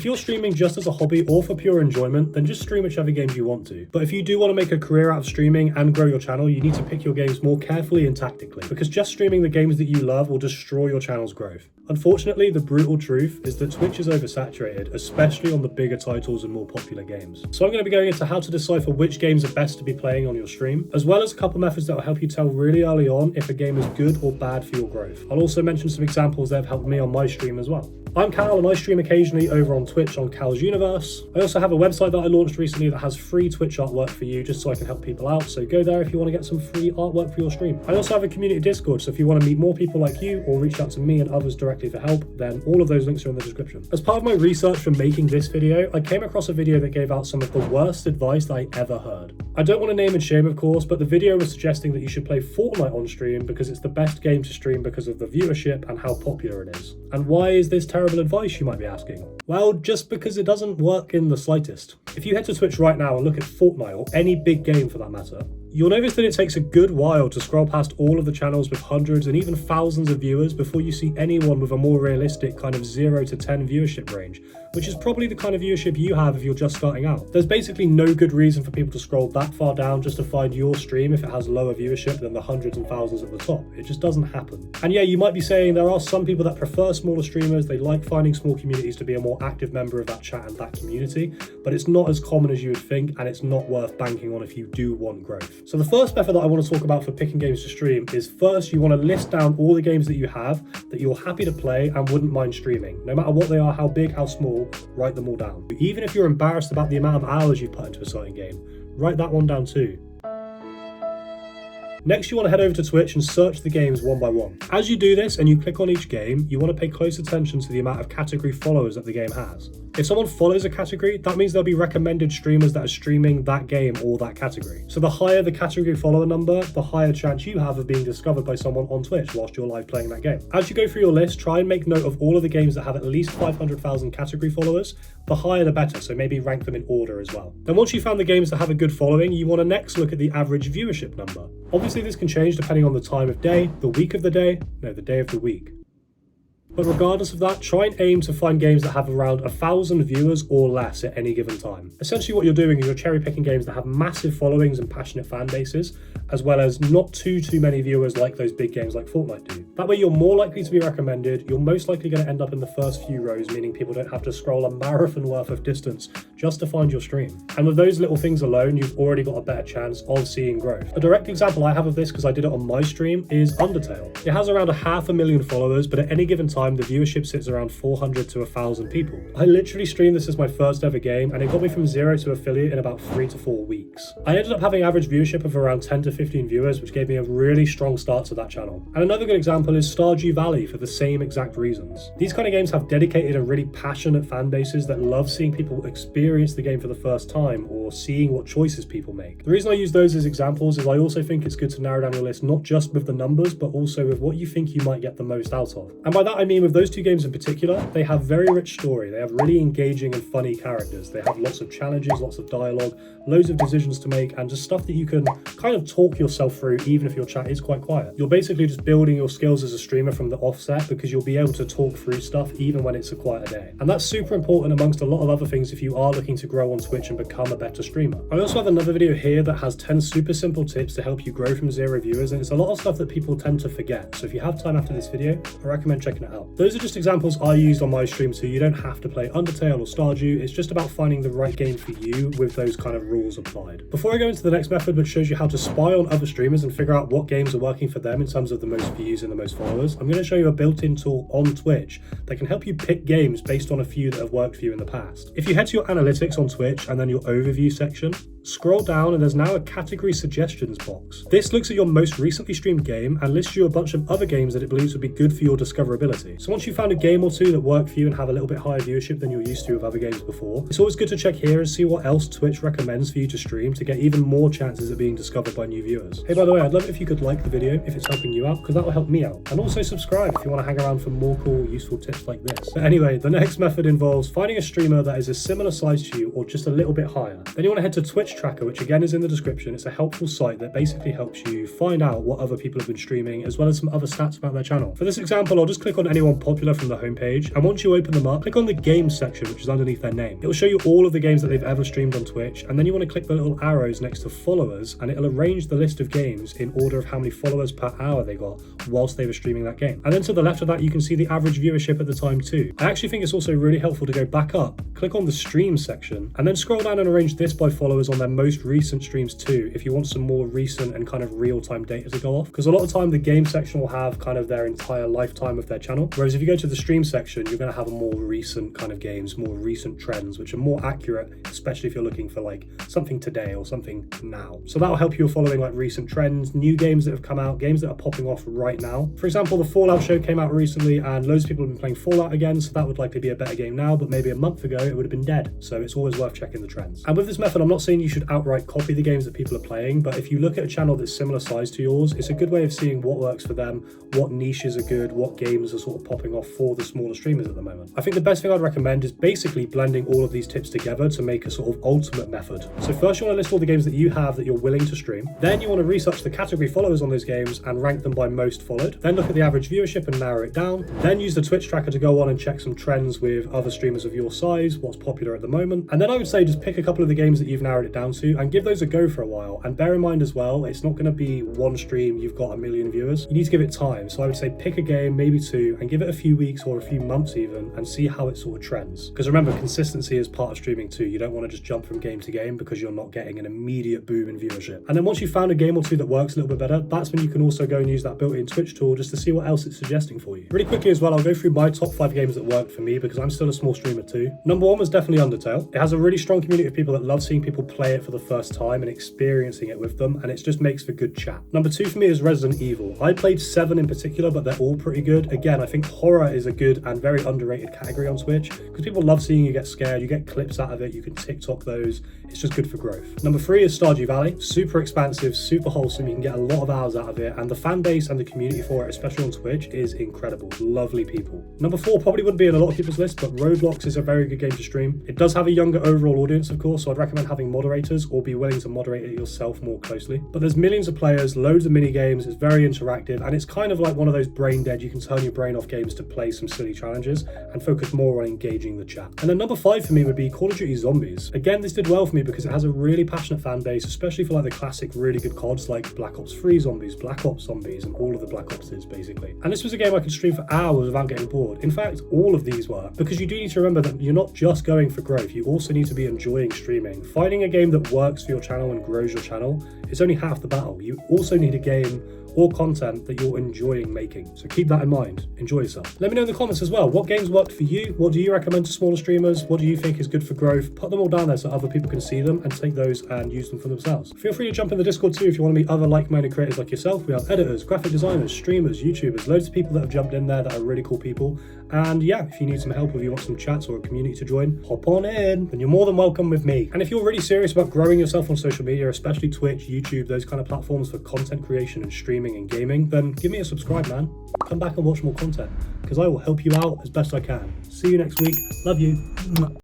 If you're streaming just as a hobby or for pure enjoyment, then just stream whichever games you want to. But if you do want to make a career out of streaming and grow your channel, you need to pick your games more carefully and tactically, because just streaming the games that you love will destroy your channel's growth. Unfortunately, the brutal truth is that Twitch is oversaturated, especially on the bigger titles and more popular games. So I'm going to be going into how to decipher which games are best to be playing on your stream, as well as a couple methods that will help you tell really early on if a game is good or bad for your growth. I'll also mention some examples that have helped me on my stream as well. I'm Cal and I stream occasionally over on Twitch on Cal's Universe. I also have a website that I launched recently that has free Twitch artwork for you, just so I can help people out, so go there if you want to get some free artwork for your stream. I also have a community Discord, so if you want to meet more people like you or reach out to me and others directly for help, then all of those links are in the description. As part of my research for making this video, I came across a video that gave out some of the worst advice that I ever heard. I don't want to name and shame, of course, but the video was suggesting that you should play Fortnite on stream because it's the best game to stream because of the viewership and how popular it is. And why is this terrible advice, you might be asking? Well, just because it doesn't work in the slightest. If you head to Twitch right now and look at Fortnite, or any big game for that matter, you'll notice that it takes a good while to scroll past all of the channels with hundreds and even thousands of viewers before you see anyone with a more realistic kind of 0 to 10 viewership range, which is probably the kind of viewership you have if you're just starting out. There's basically no good reason for people to scroll that far down just to find your stream if it has lower viewership than the hundreds and thousands at the top. It just doesn't happen. And yeah, you might be saying there are some people that prefer smaller streamers, they like finding small communities to be a more active member of that chat and that community, but it's not as common as you would think, and it's not worth banking on if you do want growth. So the first method that I want to talk about for picking games to stream is, first, you want to list down all the games that you have that you're happy to play and wouldn't mind streaming. No matter what they are, how big, how small, write them all down. Even if you're embarrassed about the amount of hours you've put into a certain game, write that one down too. Next, you want to head over to Twitch and search the games one by one. As you do this and you click on each game, you want to pay close attention to the amount of category followers that the game has. If someone follows a category, that means there'll be recommended streamers that are streaming that game or that category. So the higher the category follower number, the higher chance you have of being discovered by someone on Twitch whilst you're live playing that game. As you go through your list, try and make note of all of the games that have at least 500,000 category followers. The higher the better, so maybe rank them in order as well. Then once you've found the games that have a good following, you want to next look at the average viewership number. Obviously this can change depending on the time of day, the week of the day, no, the day of the week. But regardless of that, try and aim to find games that have around 1,000 viewers or less at any given time. Essentially what you're doing is you're cherry picking games that have massive followings and passionate fan bases, as well as not too many viewers like those big games like Fortnite do. That way you're more likely to be recommended, you're most likely going to end up in the first few rows, meaning people don't have to scroll a marathon worth of distance just to find your stream. And with those little things alone, you've already got a better chance of seeing growth. A direct example I have of this, because I did it on my stream, is Undertale. It has around 500,000 followers, but at any given time the viewership sits around 400 to 1,000 people. I literally streamed this as my first ever game, and it got me from 0 to affiliate in about 3 to 4 weeks. I ended up having average viewership of around 10 to 15 viewers, which gave me a really strong start to that channel. And another good example is Stardew Valley, for the same exact reasons. These kind of games have dedicated and really passionate fan bases that love seeing people experience the game for the first time or seeing what choices people make. The reason I use those as examples is I also think it's good to narrow down your list not just with the numbers, but also with what you think you might get the most out of. And by that I mean with those two games in particular, they have very rich story, they have really engaging and funny characters, they have lots of challenges, lots of dialogue, loads of decisions to make, and just stuff that you can kind of talk yourself through even if your chat is quite quiet. You're basically just building your skills as a streamer from the offset because you'll be able to talk through stuff even when it's a quieter day. And that's super important amongst a lot of other things if you are looking to grow on Twitch and become a better streamer. I also have another video here that has 10 super simple tips to help you grow from 0 viewers, and it's a lot of stuff that people tend to forget. So if you have time after this video, I recommend checking it out. Those are just examples I used on my stream, so you don't have to play Undertale or Stardew. It's just about finding the right game for you with those kind of rules applied. Before I go into the next method, which shows you how to spy on other streamers and figure out what games are working for them in terms of the most views and the most followers, I'm going to show you a built-in tool on Twitch that can help you pick games based on a few that have worked for you in the past. If you head to your analytics on Twitch and then your overview section, scroll down and there's now a category suggestions box. This looks at your most recently streamed game and lists you a bunch of other games that it believes would be good for your discoverability. So once you've found a game or two that work for you and have a little bit higher viewership than you're used to with other games before, it's always good to check here and see what else Twitch recommends for you to stream to get even more chances of being discovered by new viewers. Hey, by the way, I'd love it if you could like the video if it's helping you out, because that will help me out. And also subscribe if you want to hang around for more cool, useful tips like this. But anyway, the next method involves finding a streamer that is a similar size to you or just a little bit higher. Then you want to head to Twitch Twitch Tracker, which again is in the description. It's a helpful site that basically helps you find out what other people have been streaming, as well as some other stats about their channel. For this example, I'll just click on anyone popular from the homepage, and once you open them up, click on the games section, which is underneath their name. It will show you all of the games that they've ever streamed on Twitch, and then you want to click the little arrows next to followers, and it'll arrange the list of games in order of how many followers per hour they got whilst they were streaming that game. And then to the left of that, you can see the average viewership at the time too. I actually think it's also really helpful to go back up, click on the stream section, and then scroll down and arrange this by followers on their most recent streams too, if you want some more recent and kind of real-time data to go off. Because a lot of the time the game section will have kind of their entire lifetime of their channel, whereas if you go to the stream section, you're going to have a more recent kind of games, more recent trends, which are more accurate, especially if you're looking for like something today or something now. So that'll help you following like recent trends, new games that have come out, games that are popping off right now. For example, the Fallout show came out recently and loads of people have been playing Fallout again, so that would likely be a better game now, but maybe a month ago it would have been dead. So it's always worth checking the trends. And with this method, I'm not saying you should outright copy the games that people are playing, but if you look at a channel that's similar size to yours, it's a good way of seeing what works for them, what niches are good, what games are sort of popping off for the smaller streamers at the moment. I think the best thing I'd recommend is basically blending all of these tips together to make a sort of ultimate method. So first you want to list all the games that you have that you're willing to stream. Then you want to research the category followers on those games and rank them by most followed. Then look at the average viewership and narrow it down. Then use the Twitch tracker to go on and check some trends with other streamers of your size, what's popular at the moment. And then I would say just pick a couple of the games that you've narrowed it down to and give those a go for a while. And bear in mind as well, it's not going to be one stream, you've got 1 million viewers. You need to give it time. So I would say pick a game, maybe two, and give it a few weeks or a few months even, and see how it sort of trends. Because remember, consistency is part of streaming too. You don't want to just jump from game to game because you're not getting an immediate boom in viewership. And then once you've found a game or two that works a little bit better, that's when you can also go and use that built-in Twitch tool just to see what else it's suggesting for you. Really quickly as well, I'll go through my top 5 games that worked for me because I'm still a small streamer too. Number 1 was definitely Undertale. It has a really strong community of people that love seeing people play it for the first time and experiencing it with them, and it just makes for good chat. Number 2 for me is Resident Evil. I played 7 in particular, but they're all pretty good. Again, I think horror is a good and very underrated category on Twitch because people love seeing you get scared, you get clips out of it, you can TikTok those. It's just good for growth. Number 3 is Stardew Valley. Super expansive, super wholesome, you can get a lot of hours out of it, and the fan base and the community for it, especially on Twitch, is incredible. Lovely people. Number 4 probably wouldn't be in a lot of people's list, but Roblox is a very good game to stream. It does have a younger overall audience, of course, so I'd recommend having moderators or be willing to moderate it yourself more closely. But there's millions of players, loads of mini games, it's very interactive, and it's kind of like one of those brain dead, you can turn your brain off games to play some silly challenges and focus more on engaging the chat. And then number 5 for me would be Call of Duty Zombies. Again, this did well for me because it has a really passionate fan base, especially for like the classic really good CODs like Black Ops 3 Zombies, Black Ops Zombies, and all of the Black Opses basically. And this was a game I could stream for hours without getting bored. In fact, all of these were, because you do need to remember that you're not just going for growth, you also need to be enjoying streaming. Finding a game that works for your channel and grows your channel is only half the battle. You also need a game or content that you're enjoying making. So keep that in mind. Enjoy yourself. Let me know in the comments as well. What games worked for you? What do you recommend to smaller streamers? What do you think is good for growth? Put them all down there so other people can see them and take those and use them for themselves. Feel free to jump in the Discord too if you want to meet other like-minded creators like yourself. We have editors, graphic designers, streamers, YouTubers, loads of people that have jumped in there that are really cool people. And yeah, if you need some help or if you want some chats or a community to join, hop on in, and you're more than welcome with me. And if you're really serious about growing yourself on social media, especially Twitch, YouTube, those kind of platforms for content creation and streaming and gaming, then give me a subscribe, man. Come back and watch more content because I will help you out as best I can. See you next week. Love you.